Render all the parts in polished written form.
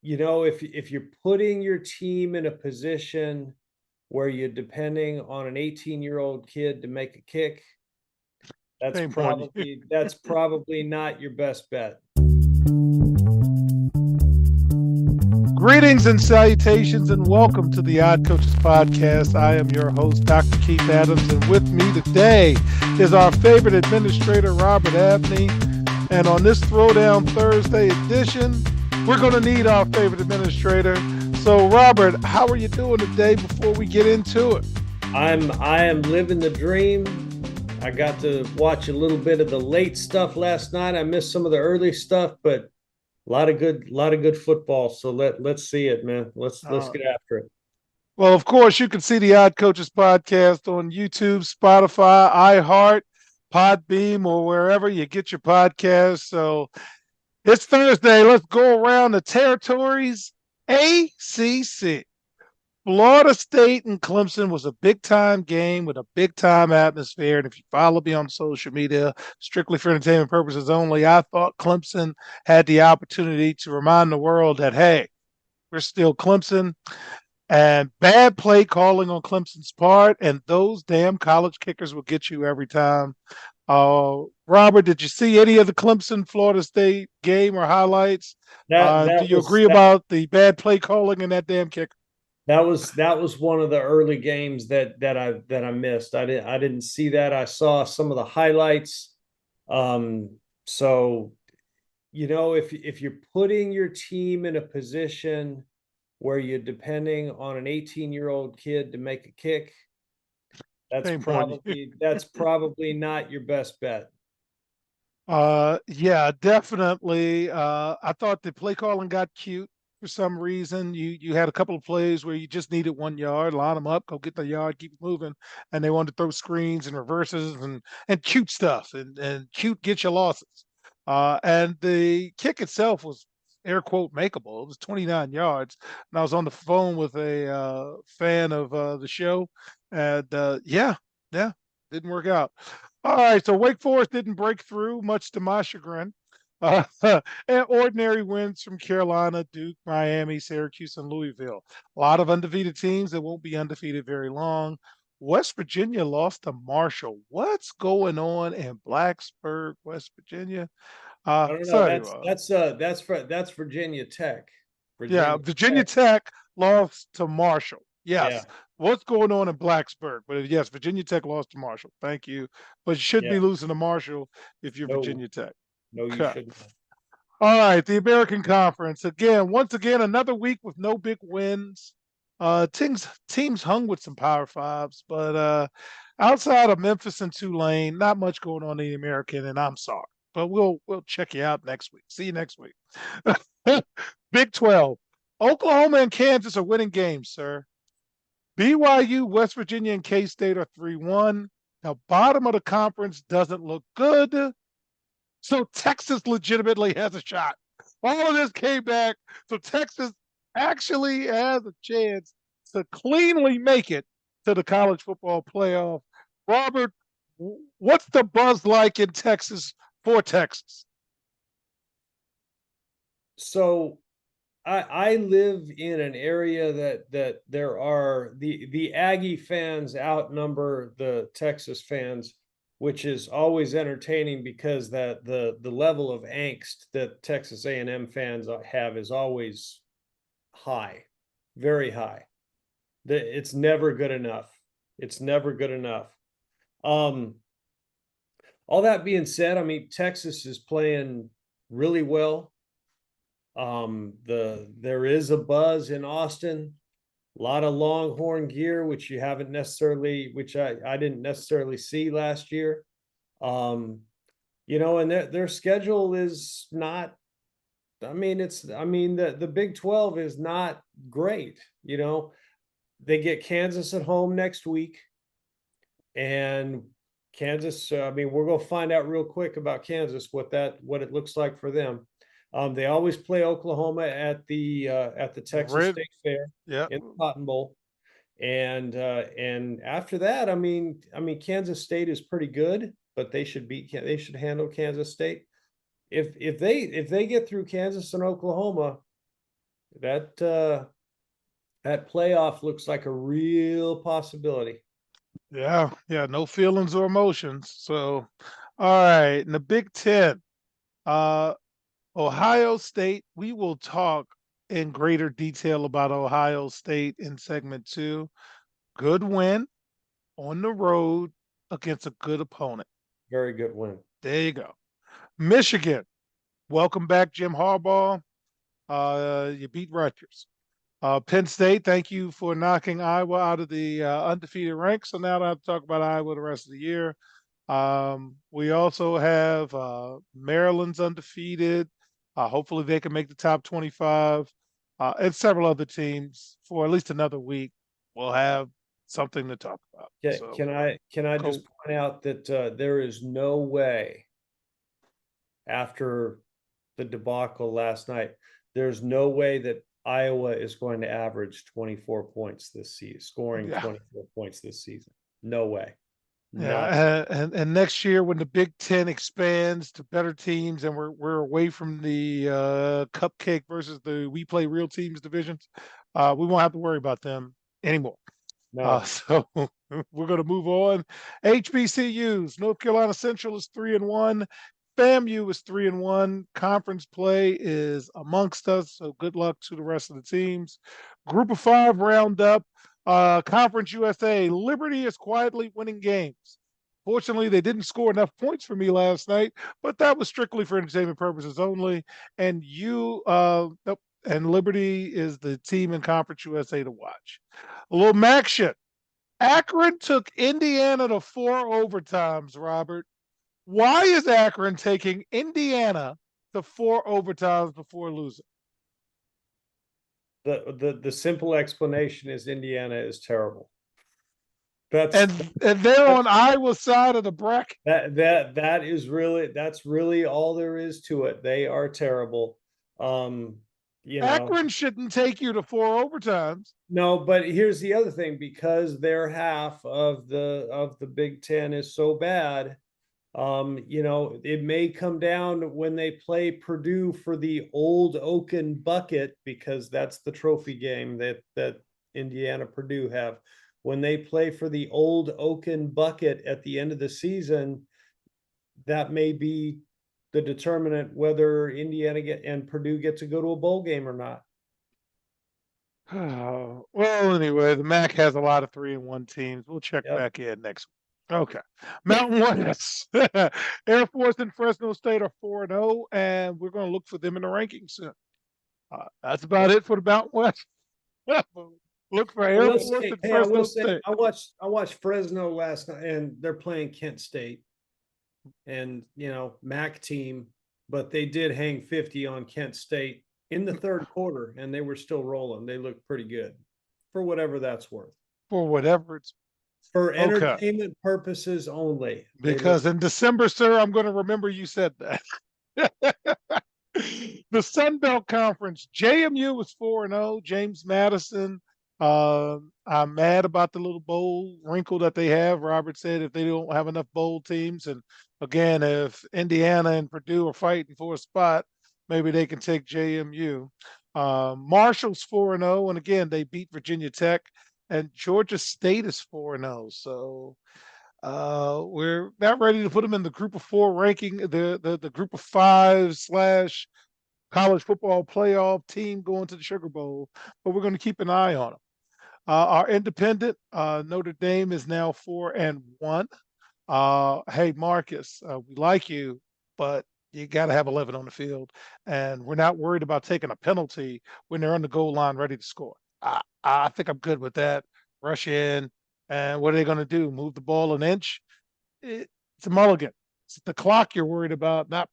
if you're putting your team in a position where you're depending on an 18-year-old kid to make a kick, that's Same point. probably not your best bet. Greetings and salutations, and welcome to the Odd Coaches Podcast. I am your host, Dr. Keith Adams, and with me today is our favorite administrator, Robert Abney. And on this Throwdown Thursday edition, we're going to need our favorite administrator. So, Robert, how are you doing today before we get into it? I am living the dream. I got to watch a little bit of the late stuff last night. I missed some of the early stuff, but a lot of good football. So let's see it, man. Let's get after it. Well, of course, you can see the Odd Coaches Podcast on YouTube, Spotify, iHeart, Podbeam, or wherever you get your podcasts. So it's Thursday. Let's go around the territories. ACC. Florida State and Clemson was a big-time game with a big-time atmosphere. And if you follow me on social media, strictly for entertainment purposes only, I thought Clemson had the opportunity to remind the world that, hey, we're still Clemson. And bad play calling on Clemson's part, and those damn college kickers will get you every time. Robert, did you see any of the Clemson Florida State game or highlights? Do you agree about the bad play calling and that damn kicker? That was one of the early games that I missed. I didn't see that. I saw some of the highlights. So if you're putting your team in a position where you're depending on an 18-year-old kid to make a kick, that's probably not your best bet. Yeah, definitely. I thought the play calling got cute for some reason. You had a couple of plays where you just needed 1 yard, line them up, go get the yard, keep moving, and they wanted to throw screens and reverses and cute stuff and cute get your losses. And the kick itself was air quote makeable. It was 29 yards, and I was on the phone with a fan of the show, and yeah, didn't work out. All right, so Wake Forest didn't break through, much to my chagrin. Uh, and ordinary wins from Carolina, Duke, Miami, Syracuse, and Louisville. A lot of undefeated teams that won't be undefeated very long. West Virginia lost to Marshall. What's going on in Blacksburg, West Virginia? I don't So know. anyway, That's Virginia Tech. Virginia Tech lost to Marshall. Yeah, Yes. What's going on in Blacksburg? But yes, Virginia Tech lost to Marshall. Thank you. But you shouldn't be yeah. losing to Marshall if you're No, Virginia Tech. no, you Okay. shouldn't. All right, the American Conference again. Once again, another week with no big wins. Teams hung with some Power Fives, but outside of Memphis and Tulane, not much going on in the American. And I'm sorry, but we'll check you out next week. See you next week. Big 12. Oklahoma and Kansas are winning games, sir. BYU, West Virginia, and K-State are 3-1. Now, bottom of the conference doesn't look good. So Texas legitimately has a shot. All of this came back. So Texas actually has a chance to cleanly make it to the college football playoff. Robert, what's the buzz like in Texas for Texas? So I live in an area that there are the Aggie fans outnumber the Texas fans, which is always entertaining because that the level of angst that Texas A&M fans have is always high, very high. It's never good enough. It's never good enough. Um, all that being said, I mean Texas is playing really well. There is a buzz in Austin, a lot of Longhorn gear, which which I didn't necessarily see last year. Um, and their schedule is not. The Big 12 is not great. They get Kansas at home next week, and Kansas. We're gonna find out real quick about Kansas what it looks like for them. They always play Oklahoma at the Texas Red, State Fair yeah. in the Cotton Bowl, and after that, Kansas State is pretty good, but they should handle Kansas State. If they get through Kansas and Oklahoma, That playoff looks like a real possibility. Yeah, yeah, no feelings or emotions. So, all right, in the Big Ten, uh, Ohio State, we will talk in greater detail about Ohio State in segment two. Good win on the road against a good opponent. Very good win. There you go. Michigan, welcome back, Jim Harbaugh. You beat Rutgers. Penn State, thank you for knocking Iowa out of the undefeated ranks. So now I don't have to talk about Iowa the rest of the year. We also have Maryland's undefeated. Hopefully, they can make the top 25, and several other teams for at least another week. We'll have something to talk about. Yeah, So, can I just cool. point out that there is no way after the debacle last night, there's no way that Iowa is going to average 24 points this season, scoring Yeah. 24 points this season. No way. Not Yeah, and next year when the Big Ten expands to better teams and we're away from the cupcake versus the we play real teams divisions, we won't have to worry about them anymore. no. So we're going to move on. HBCUs, North Carolina Central is 3-1. FAMU is 3-1. Conference play is amongst us. So good luck to the rest of the teams. Group of five roundup. Conference USA, Liberty is quietly winning games. Fortunately, they didn't score enough points for me last night, but that was strictly for entertainment purposes only. And nope, and Liberty is the team in Conference USA to watch. A little Maction. Akron took Indiana to four overtimes, Robert. Why is Akron taking Indiana to four overtimes before losing? The simple explanation is Indiana is terrible. That's And they're on Iowa's side of the bracket. that's really all there is to it. They are terrible. Um, you know, Akron shouldn't take you to four overtimes. no, but here's the other thing, because their half of the Big Ten is so bad. It may come down when they play Purdue for the old Oaken bucket, because that's the trophy game that Indiana Purdue have. When they play for the old Oaken bucket at the end of the season, that may be the determinant whether Indiana and Purdue get to go to a bowl game or not. Well, anyway, the MAC has a lot of 3-1 teams. We'll check Yep. back in next week. Okay. Mountain West. Air Force and Fresno State are 4-0, and we're going to look for them in the rankings soon. That's about it for the Mountain West. Look for I Air will Force say, and hey, I will Fresno say, State. I watched Fresno last night, and they're playing Kent State, and MAC team, but they did hang 50 on Kent State in the third quarter, and they were still rolling. They looked pretty good, for whatever that's worth. For whatever it's For okay. entertainment purposes only, they look. Because in December, sir, I'm going to remember you said that. The Sun Belt Conference, JMU was 4-0. James Madison. I'm mad about the little bowl wrinkle that they have. Robert said if they don't have enough bowl teams, and again, if Indiana and Purdue are fighting for a spot, maybe they can take JMU. Marshall's 4-0, and again, they beat Virginia Tech, and Georgia State is 4-0. So we're not ready to put them in the group of four ranking, the group of five slash college football playoff team going to the Sugar Bowl, but we're going to keep an eye on them. Our independent Notre Dame is now 4-1. Hey Marcus, we like you, but you got to have 11 on the field, and we're not worried about taking a penalty when they're on the goal line ready to score. I think I'm good with that. Rush in, and what are they going to do? Move the ball an inch? It's a mulligan. It's the clock you're worried about, not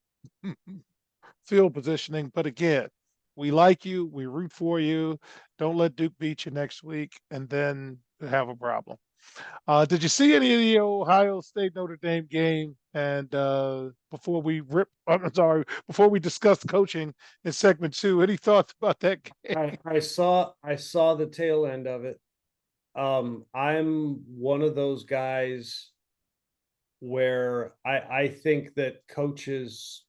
field positioning. But again, we like you. We root for you. Don't let Duke beat you next week and then have a problem. Did you see any of the Ohio State Notre Dame game? And before we I'm sorry, before we discuss coaching in segment two, any thoughts about that game? I saw the tail end of it. I'm one of those guys where I think that coaches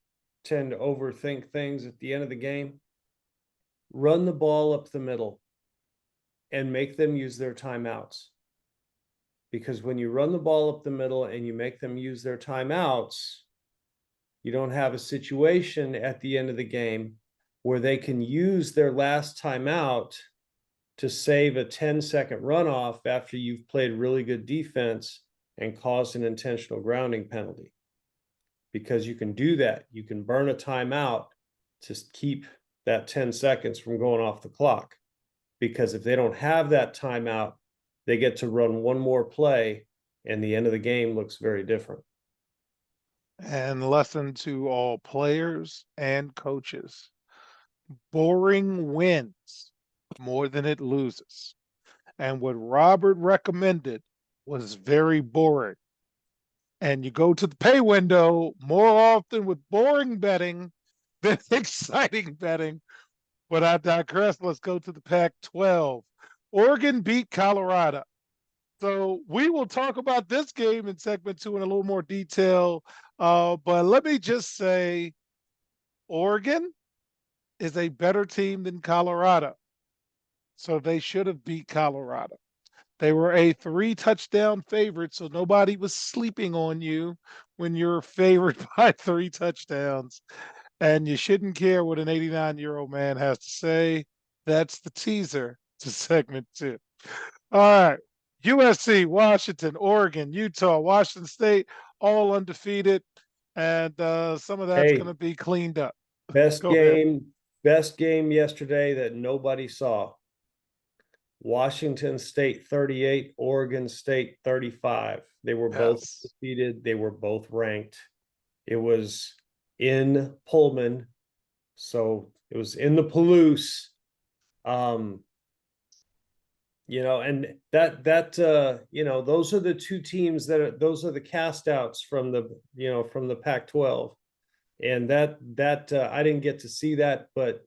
tend to overthink things at the end of the game. run the ball up the middle and make them use their timeouts. Because when you run the ball up the middle and you make them use their timeouts, you don't have a situation at the end of the game where they can use their last timeout to save a 10-second runoff after you've played really good defense and caused an intentional grounding penalty. Because you can do that. You can burn a timeout to keep that 10 seconds from going off the clock. Because if they don't have that timeout, they get to run one more play and the end of the game looks very different. And lesson to all players and coaches. Boring wins more than it loses. And what Robert recommended was very boring. And you go to the pay window more often with boring betting than exciting betting. But I digress. Let's go to the Pac-12. Oregon beat Colorado. So we will talk about this game in segment 2 in a little more detail. But let me just say, Oregon is a better team than Colorado. So they should have beat Colorado. They were a 3-touchdown favorite, so nobody was sleeping on you when you're favored by 3 touchdowns. And you shouldn't care what an 89-year-old man has to say. That's the teaser to segment 2. All right. USC, Washington, Oregon, Utah, Washington State, all undefeated. And some of that's going to be cleaned up. Best game yesterday that nobody saw. Washington State 38, Oregon State 35. They were both defeated. They were both ranked. It was in Pullman, so it was in the Palouse. And that those are the two teams those are the cast outs from the Pac-12. And that I didn't get to see that, but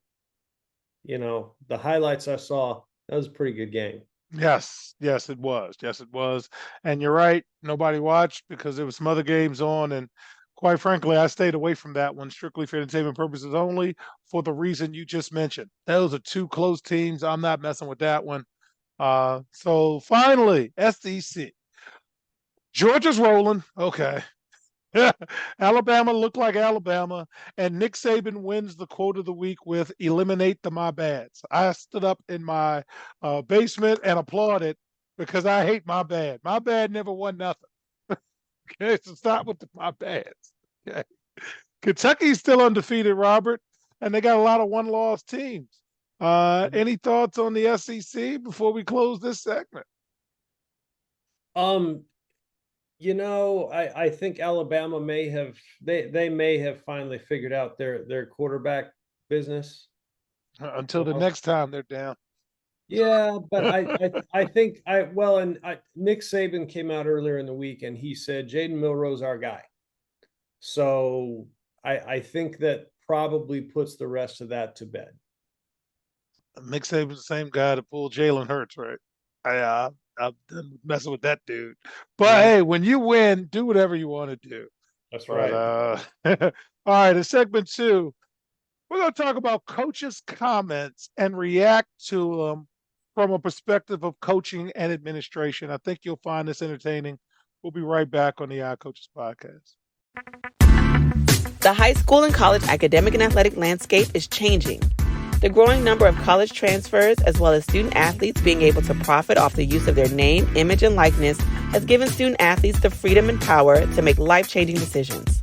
the highlights I saw, that was a pretty good game. Yes, it was. Yes, it was. And you're right. Nobody watched because there was some other games on. And quite frankly, I stayed away from that one strictly for entertainment purposes only for the reason you just mentioned. Those are two close teams. I'm not messing with that one. So finally, SEC. Georgia's rolling. Okay. Alabama looked like Alabama, and Nick Saban wins the quote of the week with "eliminate the my bads." I stood up in my basement and applauded because I hate my bad. My bad never won nothing. Okay, so stop with the my bads. Okay, Kentucky's still undefeated, Robert, and they got a lot of one-loss teams. Any thoughts on the SEC before we close this segment? I think Alabama may have finally figured out their quarterback business. Until the next time they're down. Yeah, but I think Nick Saban came out earlier in the week and he said Jaden Milroe's our guy. So I think that probably puts the rest of that to bed. Nick Saban's the same guy that pulled Jalen Hurts, right? I'm done messing with that dude. But hey, when you win, do whatever you want to do. That's right. All right, in segment 2, we're going to talk about coaches' comments and react to them from a perspective of coaching and administration. I think you'll find this entertaining. We'll be right back on the iCoaches podcast. The high school and college academic and athletic landscape is changing. The growing number of college transfers, as well as student athletes being able to profit off the use of their name, image, and likeness, has given student athletes the freedom and power to make life-changing decisions.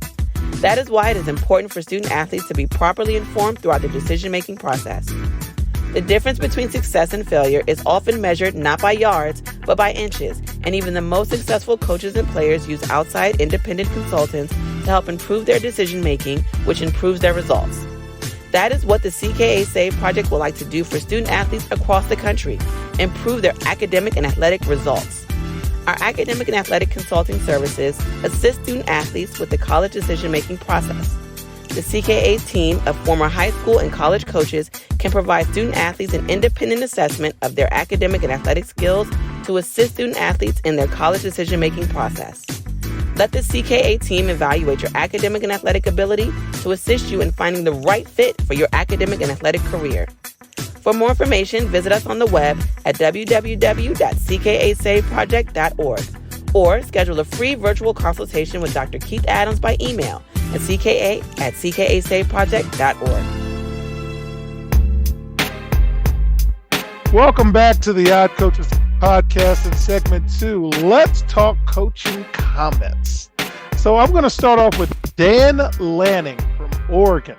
That is why it is important for student athletes to be properly informed throughout the decision-making process. The difference between success and failure is often measured not by yards, but by inches, and even the most successful coaches and players use outside independent consultants to help improve their decision-making, which improves their results. That is what the CKA Save Project would like to do for student athletes across the country, improve their academic and athletic results. Our academic and athletic consulting services assist student athletes with the college decision-making process. The CKA team of former high school and college coaches can provide student athletes an independent assessment of their academic and athletic skills to assist student athletes in their college decision-making process. Let the CKA team evaluate your academic and athletic ability to assist you in finding the right fit for your academic and athletic career. For more information, visit us on the web at www.ckasaveproject.org or schedule a free virtual consultation with Dr. Keith Adams by email at cka@ckasaveproject.org. Welcome back to the Odd Coaches Podcast in segment 2. Let's talk coaching comments. So I'm going to start off with Dan Lanning from Oregon.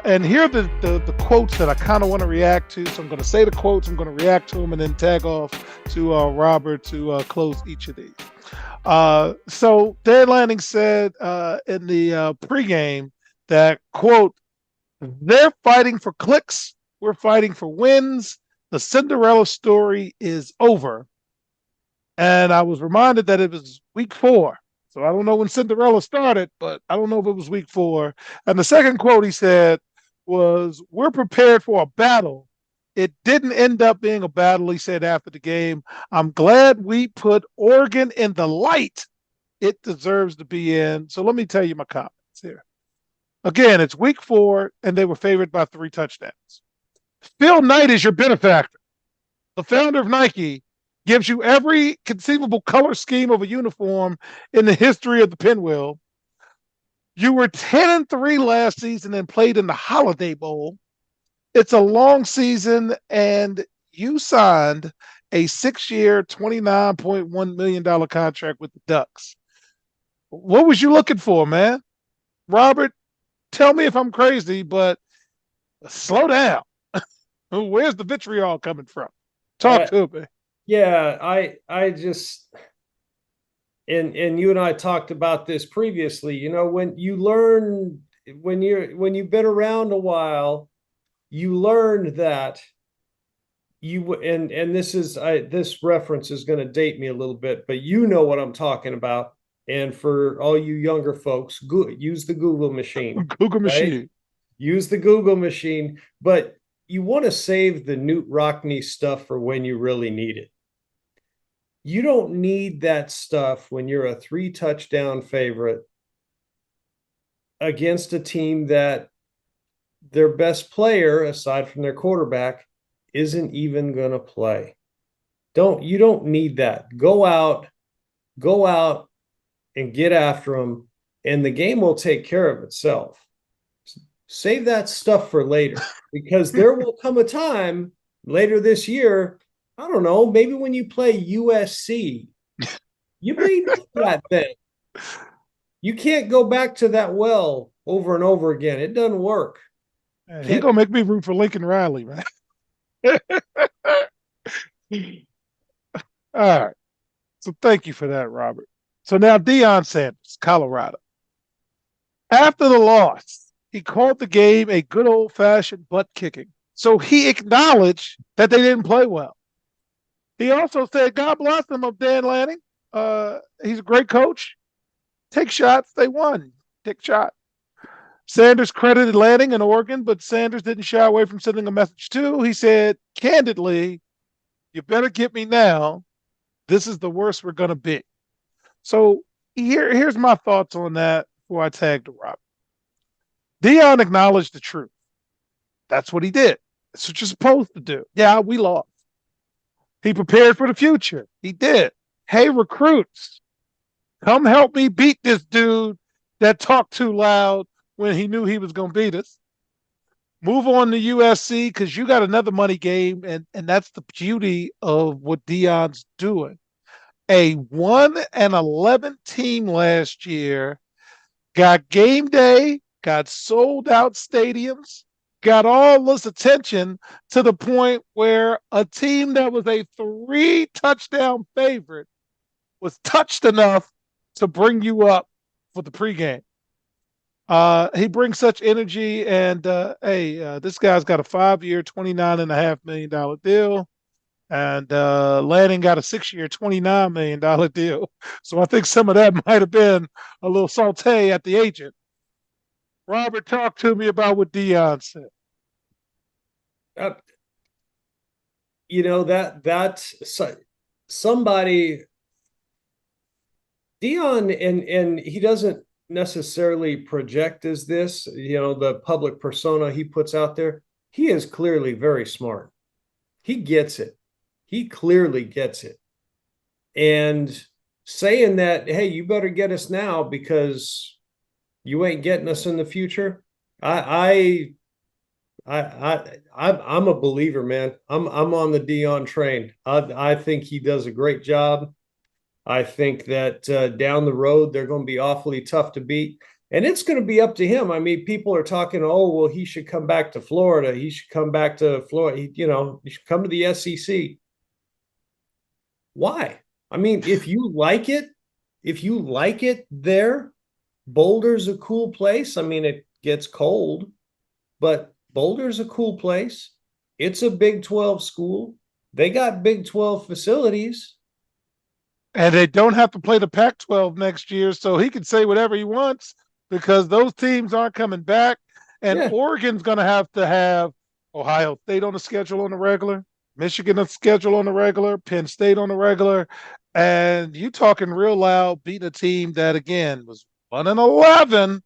And here are the quotes that I kind of want to react to. So I'm going to say the quotes, I'm going to react to them, and then tag off to Robert to close each of these. So Dan Lanning said in the pregame that, quote, "They're fighting for clicks. We're fighting for wins. The Cinderella story is over." And I was reminded that it was week 4. So I don't know when Cinderella started, but I don't know if it was week 4. And the second quote he said was, "We're prepared for a battle. It didn't end up being a battle," he said after the game. "I'm glad we put Oregon in the light it deserves to be in." So let me tell you my comments here. Again, it's week 4, and they were favored by 3 touchdowns. Phil Knight is your benefactor. The founder of Nike gives you every conceivable color scheme of a uniform in the history of the pinwheel. You were 10-3 last season and played in the Holiday Bowl. It's a long season, and you signed a 6-year, $29.1 million contract with the Ducks. What was you looking for, man? Robert, tell me if I'm crazy, but slow down. Where's the vitriol coming from? Talk to me. Yeah, I just, and you and I talked about this previously, you know, when you've been around a while, you learn that and this reference is going to date me a little bit, but you know what I'm talking about. And for all you younger folks, use the Google machine. Google machine. Right? Use the Google machine, but you want to save the Newt Rockne stuff for when you really need it. You don't need that stuff when you're a 3 touchdown favorite against a team that their best player, aside from their quarterback, isn't even going to play. You don't need that. Go out and get after them, and the game will take care of itself. Save that stuff for later, because there will come a time later this year, I don't know, maybe when you play USC, you may need that then. You can't go back to that well over and over again. It doesn't work. He's going to make me root for Lincoln Riley, man. All right. So thank you for that, Robert. So now Deion Sanders, Colorado. After the loss, he called the game a good old-fashioned butt kicking. So he acknowledged that they didn't play well. He also said, God bless him, of Dan Lanning. He's a great coach. Take shots. They won. Take a shot. Sanders credited Lanning in Oregon, but Sanders didn't shy away from sending a message too. He said, candidly, you better get me now. This is the worst we're going to be. So here's my thoughts on that before I tag to Rob. Deion acknowledged the truth. That's what he did. That's what you're supposed to do. Yeah, we lost. He prepared for the future. He did. Hey, recruits, come help me beat this dude that talked too loud when he knew he was going to beat us. Move on to USC because you got another money game, and that's the beauty of what Deion's doing. A 1-11 team last year, got game day, got sold out stadiums, got all this attention to the point where a team that was a 3-touchdown favorite was touched enough to bring you up for the pregame. He brings such energy, and this guy's got a 5-year, $29.5 million deal, and Lanning got a 6-year, $29 million deal. So I think some of that might have been a little saute at the agent. Robert, talk to me about what Deion said. Somebody, Deion, and he doesn't necessarily project as this, the public persona he puts out there. he is clearly very smart. He gets it. He clearly gets it. And saying that, hey, you better get us now because you ain't getting us in the future. I'm a believer, man. I'm on the Dion train. I think he does a great job. I think that down the road they're going to be awfully tough to beat, and it's going to be up to him. I mean, people are talking, oh, well, he should come back to Florida. He should come back to Florida. He should come to the SEC. Why? I mean, if you like it there, Boulder's a cool place. I mean, it gets cold, but Boulder's a cool place. It's a Big 12 school. They got Big 12 facilities. And they don't have to play the Pac-12 next year, so he can say whatever he wants because those teams aren't coming back. And Yeah. Oregon's going to have Ohio State on the schedule on the regular, Michigan on the schedule on the regular, Penn State on the regular. And you talking real loud, beating a team that, again, was 1-11.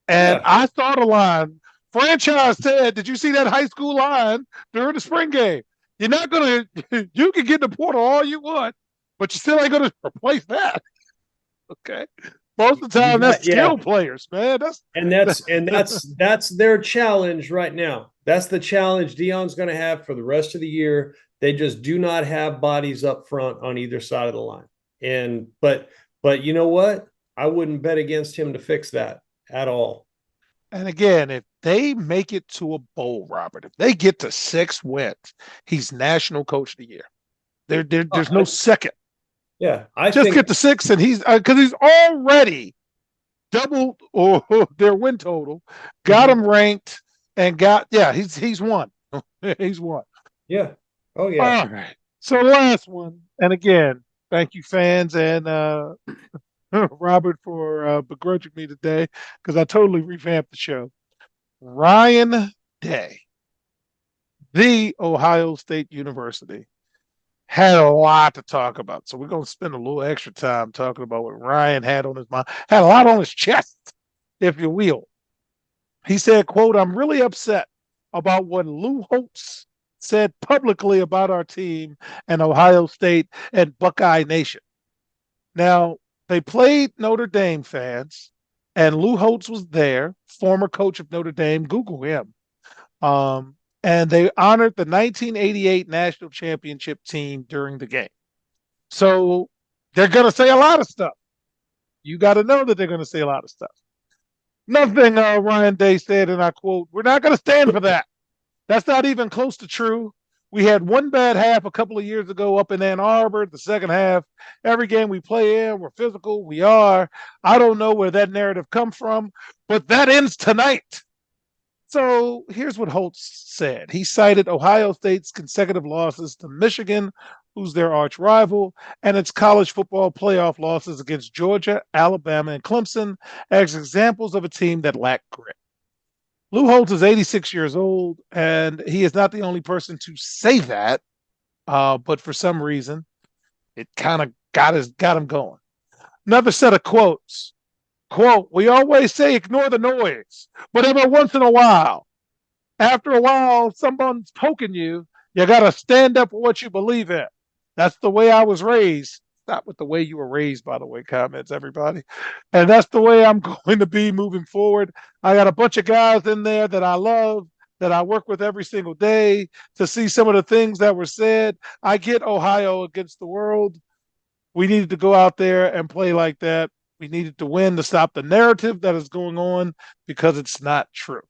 And Yeah. I saw the line. Franchise said, did you see that high school line during the spring game? You're not going to, you can get the portal all you want, but you still ain't going to replace that. Okay. Most of the time, that's skill players, man. That's their challenge right now. That's the challenge Dion's going to have for the rest of the year. They just do not have bodies up front on either side of the line. And but you know what? I wouldn't bet against him to fix that at all. And again, if they make it to a bowl, Robert, if they get to 6 wins, he's National Coach of the Year. There's no second. Yeah, I just think get to 6, and he's because he's already doubled or their win total, got them ranked, and he's won. He's won. Yeah. Oh yeah. All right. So last one, and again, thank you, fans, and Robert for begrudging me today because I totally revamped the show. Ryan Day, the Ohio State University, had a lot to talk about. So we're going to spend a little extra time talking about what Ryan had on his mind, had a lot on his chest, if you will. He said, quote, I'm really upset about what Lou Holtz said publicly about our team and Ohio State and Buckeye Nation. Now, they played Notre Dame, fans, and Lou Holtz was there, former coach of Notre Dame. Google him. And they honored the 1988 national championship team during the game. So they're going to say a lot of stuff. You got to know that they're going to say a lot of stuff. Nothing Ryan Day said, and I quote, we're not going to stand for that. That's not even close to true. We had one bad half a couple of years ago up in Ann Arbor. The second half, every game we play in, we're physical. We are. I don't know where that narrative comes from, but that ends tonight. So here's what Holtz said. He cited Ohio State's consecutive losses to Michigan, who's their arch rival, and its college football playoff losses against Georgia, Alabama, and Clemson as examples of a team that lacked grit. Lou Holtz is 86 years old, and he is not the only person to say that, but for some reason, it kind of got him going. Another set of quotes. Quote, we always say ignore the noise, but every once in a while, after a while, someone's poking you, you got to stand up for what you believe in. That's the way I was raised. Not with the way you were raised, by the way, comments, everybody. And that's the way I'm going to be moving forward. I got a bunch of guys in there that I love, that I work with every single day to see some of the things that were said. I get Ohio against the world. We needed to go out there and play like that. We needed to win to stop the narrative that is going on because it's not true.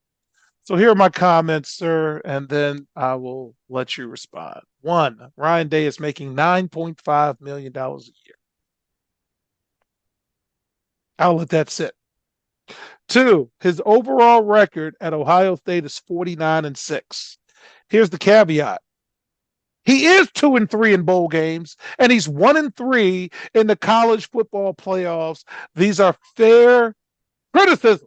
So here are my comments, sir, and then I will let you respond. 1, Ryan Day is making $9.5 million a year. I'll let that sit. 2, his overall record at Ohio State is 49-6. Here's the caveat. He is 2-3 in bowl games, and he's 1-3 in the college football playoffs. These are fair criticisms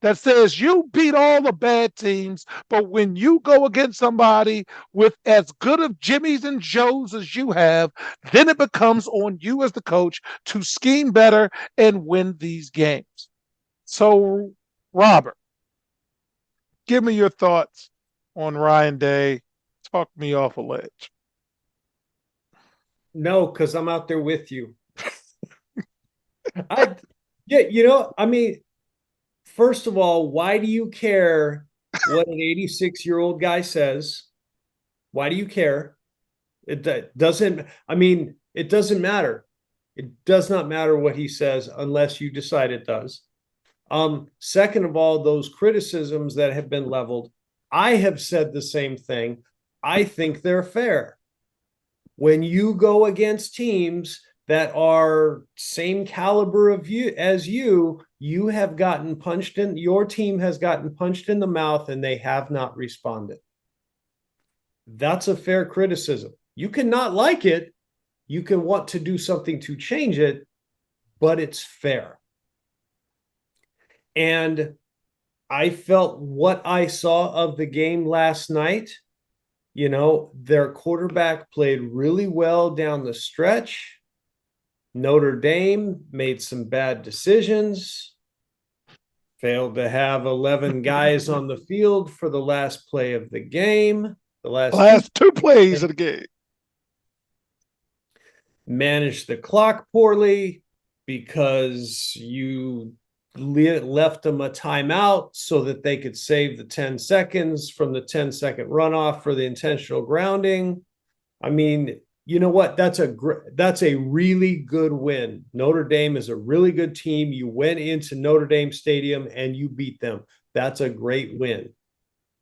that says you beat all the bad teams, but when you go against somebody with as good of Jimmys and Joes as you have, then it becomes on you as the coach to scheme better and win these games. So, Robert, give me your thoughts on Ryan Day. Talk me off a ledge. No, because I'm out there with you. I yeah, I mean, first of all, why do you care what an 86-year-old guy says? Why do you care? Doesn't, I mean, it doesn't matter. It does not matter what he says unless you decide it does. Second of all, those criticisms that have been leveled, I have said the same thing. I think they're fair. When you go against teams that are same caliber of you as you have gotten punched in, your team has gotten punched in the mouth and they have not responded. That's a fair criticism. You can not like it. You can want to do something to change it, but it's fair. And I felt what I saw of the game last night, their quarterback played really well down the stretch. Notre Dame made some bad decisions, failed to have 11 guys on the field for the last play of the game. The last two plays of the game. Managed the clock poorly because you left them a timeout so that they could save the 10 seconds from the 10-second runoff for the intentional grounding. I mean, you know what? That's a really good win. Notre Dame is a really good team. You went into Notre Dame Stadium and you beat them. That's a great win.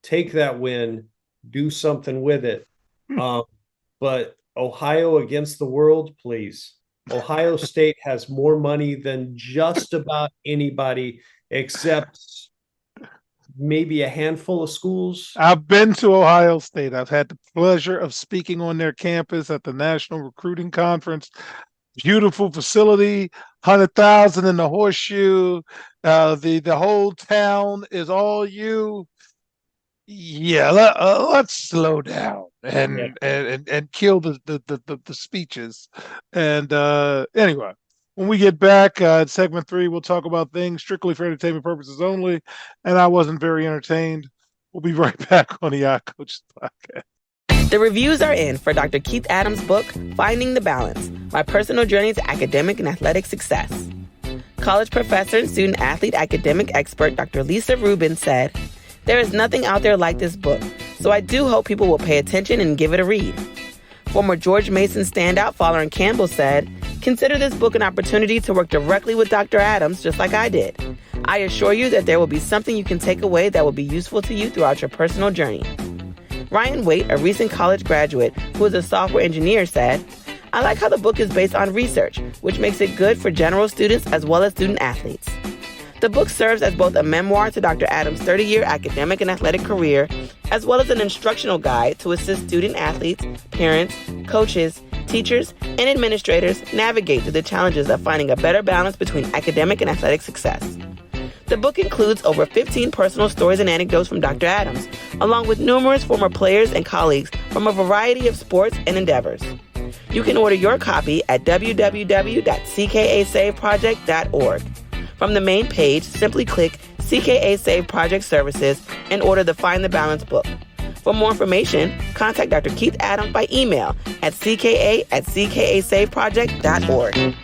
Take that win, do something with it. But Ohio against the world, please. Ohio State has more money than just about anybody except maybe a handful of schools. I've been to Ohio State. I've had the pleasure of speaking on their campus at the National Recruiting Conference. Beautiful facility, 100,000 in the horseshoe. The whole town is all you. Yeah, let's slow down and kill the speeches. And anyway, when we get back in segment 3, we'll talk about things strictly for entertainment purposes only. And I wasn't very entertained. We'll be right back on the iCoaches podcast. The reviews are in for Dr. Keith Adams' book, Finding the Balance, My Personal Journey to Academic and Athletic Success. College professor and student athlete academic expert Dr. Lisa Rubin said, "There is nothing out there like this book, so I do hope people will pay attention and give it a read." Former George Mason standout Fowler and Campbell said, "Consider this book an opportunity to work directly with Dr. Adams, just like I did. I assure you that there will be something you can take away that will be useful to you throughout your personal journey." Ryan Waite, a recent college graduate who is a software engineer, said, "I like how the book is based on research, which makes it good for general students as well as student athletes." The book serves as both a memoir to Dr. Adams' 30-year academic and athletic career, as well as an instructional guide to assist student athletes, parents, coaches, teachers, and administrators navigate through the challenges of finding a better balance between academic and athletic success. The book includes over 15 personal stories and anecdotes from Dr. Adams, along with numerous former players and colleagues from a variety of sports and endeavors. You can order your copy at www.ckasaveproject.org. From the main page, simply click CKA Save Project Services and order the Find the Balance book. For more information, contact Dr. Keith Adams by email at cka@ckasaveproject.org.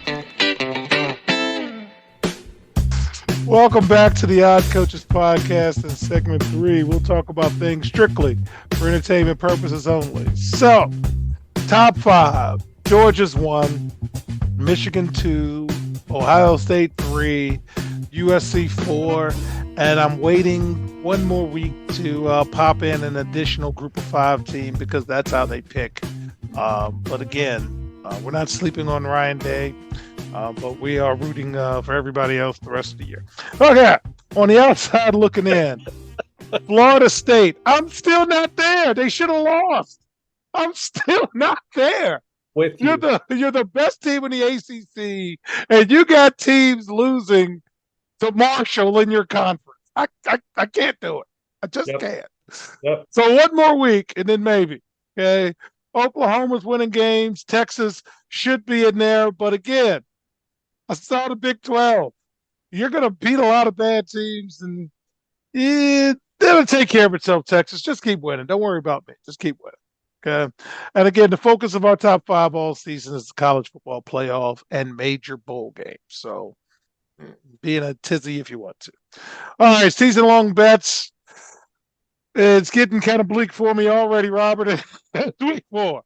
Welcome back to the Odd Coaches podcast. In segment 3, we'll talk about things strictly for entertainment purposes only. So, top 5. Georgia's 1, Michigan 2, Ohio State 3, USC 4, and I'm waiting one more week to pop in an additional group of 5 team because that's how they pick. But again, we're not sleeping on Ryan Day. But we are rooting for everybody else the rest of the year. Okay, on the outside looking in, Florida State. I'm still not there. They should have lost. I'm still not there. With you. You're the best team in the ACC, and you got teams losing to Marshall in your conference. I can't do it. I just can't. Yep. So one more week, and then maybe. Okay, Oklahoma's winning games. Texas should be in there, but again, I saw the Big 12. You're going to beat a lot of bad teams, and It'll take care of itself, Texas. Just keep winning. Don't worry about me. Just keep winning. Okay. And again, the focus of our top five all season is the college football playoff and major bowl games. So be in a tizzy if you want to. All right, season long bets. It's getting kind of bleak for me already, Robert. It's week 4.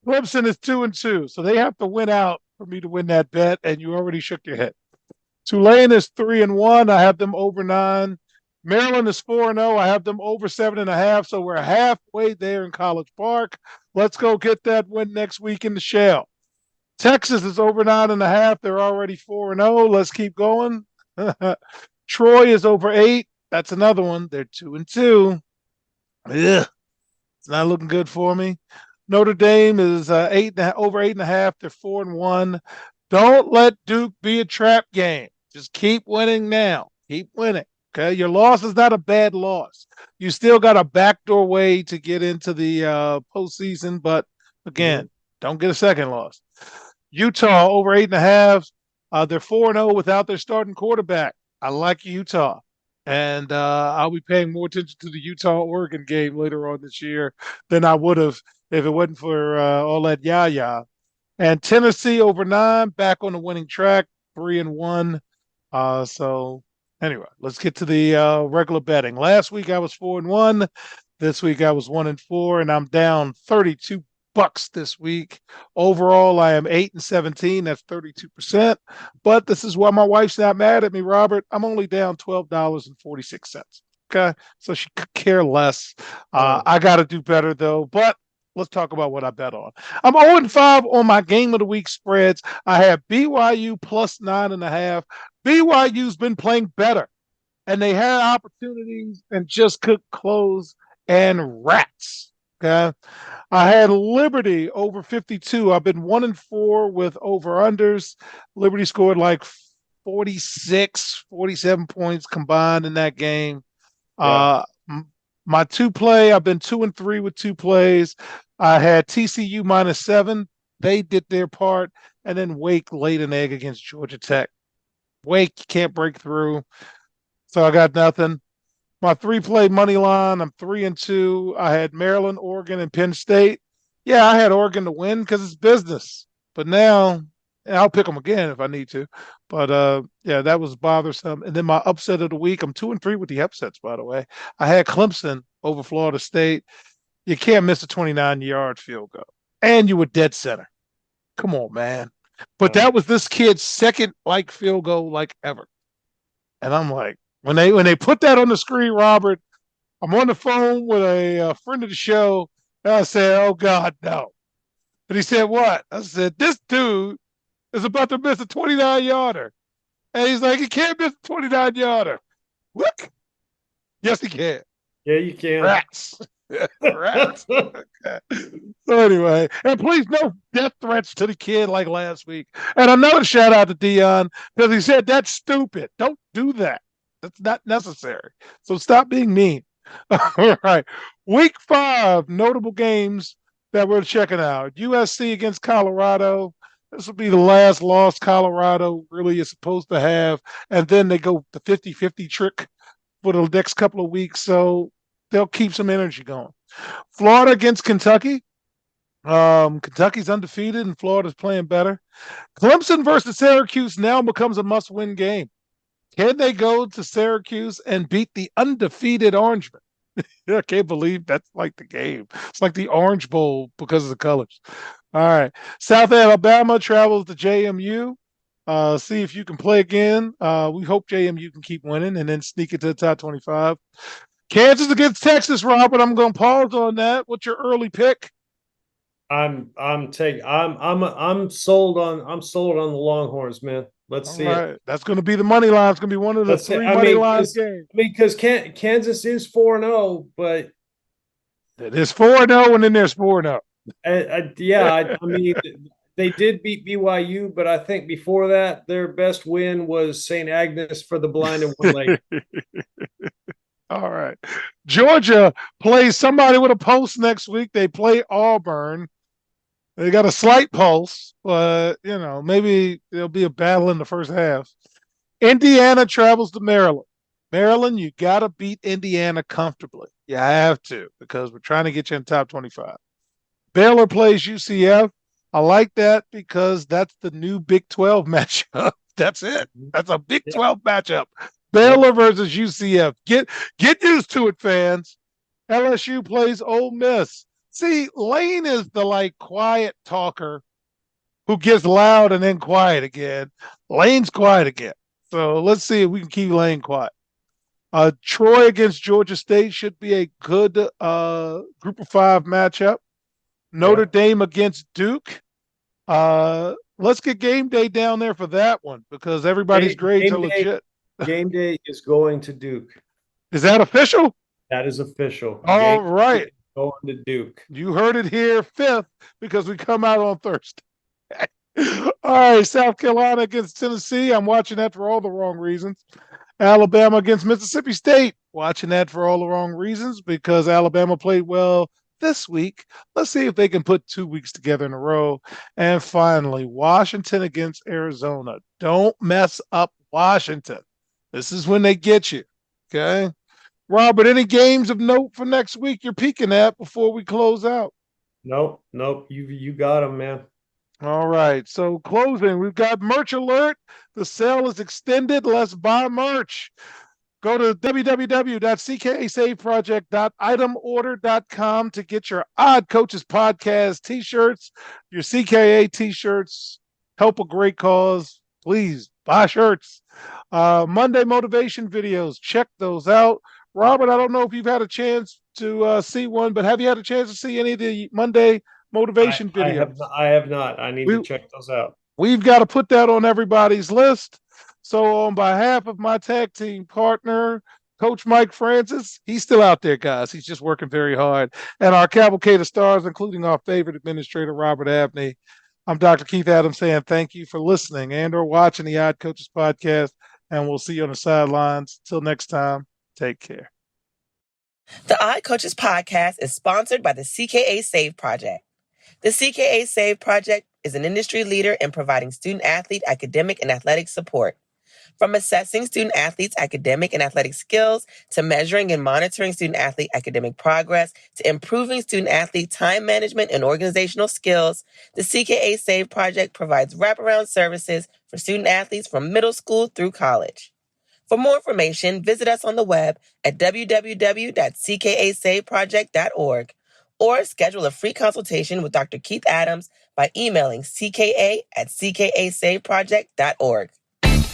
Clemson is 2-2, so they have to win out for me to win that bet, and you already shook your head. Tulane is 3-1. I have them over 9. Maryland is 4-0. I have them over 7.5. So we're halfway there in College Park. Let's go get that win next week in the Shell. Texas is over 9.5. They're already 4-0. Let's keep going. Troy is over 8. That's another one. They're 2-2. Ugh. It's not looking good for me. Notre Dame is over 8.5. They're 4-1. Don't let Duke be a trap game. Just keep winning now. Keep winning. Okay. Your loss is not a bad loss. You still got a backdoor way to get into the postseason, but again, don't get a second loss. Utah over 8.5. They're 4-0 without their starting quarterback. I like Utah. And I'll be paying more attention to the Utah-Oregon game later on this year than I would have if it wasn't for all that yah-yah. And Tennessee over 9, back on the winning track, 3-1. So anyway, let's get to the regular betting. Last week I was 4-1. This week I was 1-4, and I'm down $32 this week. Overall, I am 8-17. That's 32%. But this is why my wife's not mad at me, Robert. I'm only down $12.46. Okay, so she could care less. I got to do better though. But let's talk about what I bet on. I'm 0-5 on my game of the week spreads. I have BYU plus 9.5. BYU's been playing better, and they had opportunities and just could close and rats. Okay. I had Liberty over 52. I've been 1-4 with over-unders. Liberty scored like 46, 47 points combined in that game. Yeah. My 2-play, I've been 2-3 with 2 plays. I had TCU -7. They did their part. And then Wake laid an egg against Georgia Tech. Wake can't break through. So I got nothing. My 3-play money line, I'm 3-2. I had Maryland, Oregon, and Penn State. Yeah, I had Oregon to win because it's business. But now, and I'll pick them again if I need to. But yeah, that was bothersome. And then my upset of the week, I'm 2-3 with the upsets, by the way. I had Clemson over Florida State. You can't miss a 29-yard field goal. And you were dead center. Come on, man. But that was this kid's second field goal ever. And I'm like, when they put that on the screen, Robert, I'm on the phone with a friend of the show, and I said, "Oh God, no!" And he said, "What?" I said, "This dude is about to miss a 29-yarder," and he's like, "He can't miss a 29-yarder." Look, yes, he can. Yeah, you can. Rats. Rats. Okay. So anyway, and please no death threats to the kid like last week. And another shout out to Dion because he said that's stupid. Don't do that. That's not necessary. So stop being mean. All right. Week 5, notable games that we're checking out. USC against Colorado. This will be the last loss Colorado really is supposed to have. And then they go the 50-50 trick for the next couple of weeks. So they'll keep some energy going. Florida against Kentucky. Kentucky's undefeated and Florida's playing better. Clemson versus Syracuse now becomes a must-win game. Can they go to Syracuse and beat the undefeated Orangemen? I can't believe that's like the game. It's like the Orange Bowl because of the colors. All right. South Alabama travels to JMU. See if you can play again. We hope JMU can keep winning and then sneak into the top 25. Kansas against Texas, Robert. I'm going to pause on that. What's your early pick? I'm sold on the Longhorns, man. Let's see it. That's going to be the money line. It's going to be one of the 3 money line games. Because Kansas is 4-0, but there's 4-0 and then there's 4-0. Yeah, I mean they did beat BYU, but I think before that their best win was St. Agnes for the blind and one leg. All right. Georgia plays somebody with a pulse next week. They play Auburn. They got a slight pulse, but, maybe there'll be a battle in the first half. Indiana travels to Maryland. Maryland, you got to beat Indiana comfortably. You have to, because we're trying to get you in top 25. Baylor plays UCF. I like that because that's the new Big 12 matchup. That's it. That's a Big 12 matchup. Baylor versus UCF. Get used to it, fans. LSU plays Ole Miss. See, Lane is the quiet talker who gets loud and then quiet again. Lane's quiet again. So let's see if we can keep Lane quiet. Troy against Georgia State should be a good group of 5 matchup. Notre Dame against Duke. Let's get game day down there for that one because everybody's grades are legit. Game day is going to Duke. Is that official? That is official. All right. Going to Duke. You heard it here 5th because we come out on Thursday. All right, South Carolina against Tennessee. I'm watching that for all the wrong reasons. Alabama against Mississippi State. Watching that for all the wrong reasons because Alabama played well this week. Let's see if they can put 2 weeks together in a row. And finally, Washington against Arizona. Don't mess up Washington. This is when they get you. Okay. Robert, any games of note for next week you're peeking at before we close out? Nope. You got them, man. All right. So closing, we've got merch alert. The sale is extended. Let's buy merch. Go to www.ckasaveproject.itemorder.com to get your Odd Coaches Podcast t-shirts, your CKA t-shirts. Help a great cause. Please buy shirts. Monday motivation videos. Check those out. Robert, I don't know if you've had a chance to see one, but have you had a chance to see any of the Monday motivation videos? I have not. I need to check those out. We've got to put that on everybody's list. So on behalf of my tag team partner, Coach Mike Francis, he's still out there, guys. He's just working very hard. And our cavalcade of stars, including our favorite administrator, Robert Abney. I'm Dr. Keith Adams saying thank you for listening and or watching the Odd Coaches Podcast, and we'll see you on the sidelines. Till next time, take care. The Odd Coaches Podcast is sponsored by the CKA Save Project. The CKA Save Project is an industry leader in providing student-athlete academic and athletic support. From assessing student-athletes' academic and athletic skills to measuring and monitoring student-athlete academic progress to improving student-athlete time management and organizational skills, the CKA Save Project provides wraparound services for student-athletes from middle school through college. For more information, visit us on the web at www.ckasaveproject.org or schedule a free consultation with Dr. Keith Adams by emailing cka@ckasaveproject.org.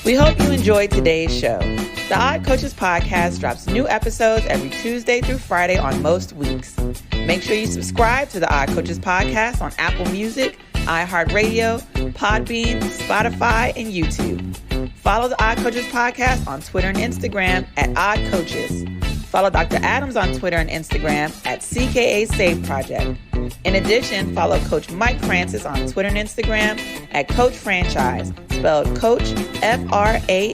We hope you enjoyed today's show. The Odd Coaches Podcast drops new episodes every Tuesday through Friday on most weeks. Make sure you subscribe to the Odd Coaches Podcast on Apple Music, iHeartRadio, Podbean, Spotify, and YouTube. Follow the Odd Coaches Podcast on Twitter and Instagram at Odd Coaches. Follow Dr. Adams on Twitter and Instagram at CKA Save Project. In addition, follow Coach Mike Francis on Twitter and Instagram at Coach Franchise, spelled Coach FRANCHIZE.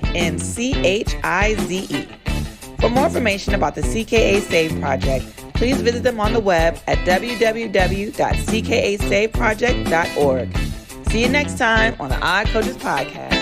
For more information about the CKA Save Project, please visit them on the web at www.ckasaveproject.org. See you next time on the Odd Coaches Podcast.